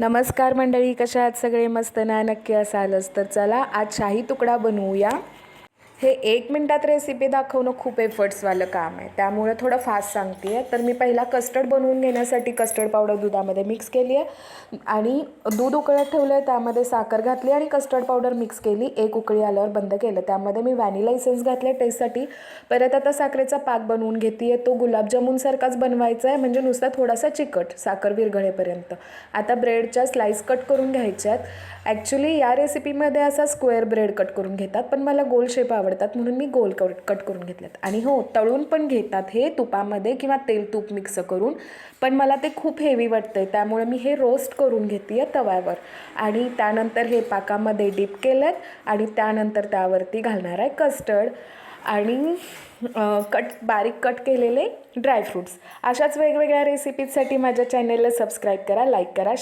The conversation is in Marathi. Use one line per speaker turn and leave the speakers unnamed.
नमस्कार मंडळी, कशा आहात सगळे? मस्त ना? नक्की असालच तर चला आज शाही तुकडा बनवूया. हे 1 मिनिटात रेसिपी दाखवणं खूप एफर्ट्सवालं काम आहे, त्यामुळे थोडं फास्ट सांगते आहे. तर मी पहिला कस्टर्ड बनवून घेण्यासाठी कस्टर्ड पावडर दुधामध्ये मिक्स केली आहे आणि दूध उकळत ठेवलं आहे. त्यामध्ये साखर घातली आणि कस्टर्ड पावडर मिक्स केली. 1 उकळी आल्यावर बंद केलं. त्यामध्ये मी व्हॅनिला इसेन्स घातले टेस्टसाठी. परत आता साखरेचा पाक बनवून घेते आहे. तो गुलाबजामुनसारखाच बनवायचा आहे, म्हणजे नुसता थोडासा चिकट, साखर विरघळेपर्यंत. आता ब्रेडच्या स्लाइस कट करून घ्यायच्या आहेत. ॲक्च्युली या रेसिपीमध्ये असा स्क्वेअर ब्रेड कट करून घेतात, पण मला गोल शेप आवडतात म्हणून मी गोल कट करून घेतल्यात. आणि हो, तळून पण घेतात हे तुपामध्ये किंवा तेल तूप मिक्स करून, पण मला ते खूप हेवी वाटतंय, त्यामुळे मी हे रोस्ट करून घेते आहे तव्यावर. आणि त्यानंतर हे पाकामध्ये डीप केलं आणि त्यानंतर त्यावरती घालणार आहे कस्टर्ड आणि बारीक कट केलेले ड्रायफ्रूट्स. अशाच वेगवेगळ्या रेसिपीजसाठी माझ्या चॅनेलला सबस्क्राईब करा, लाईक करा.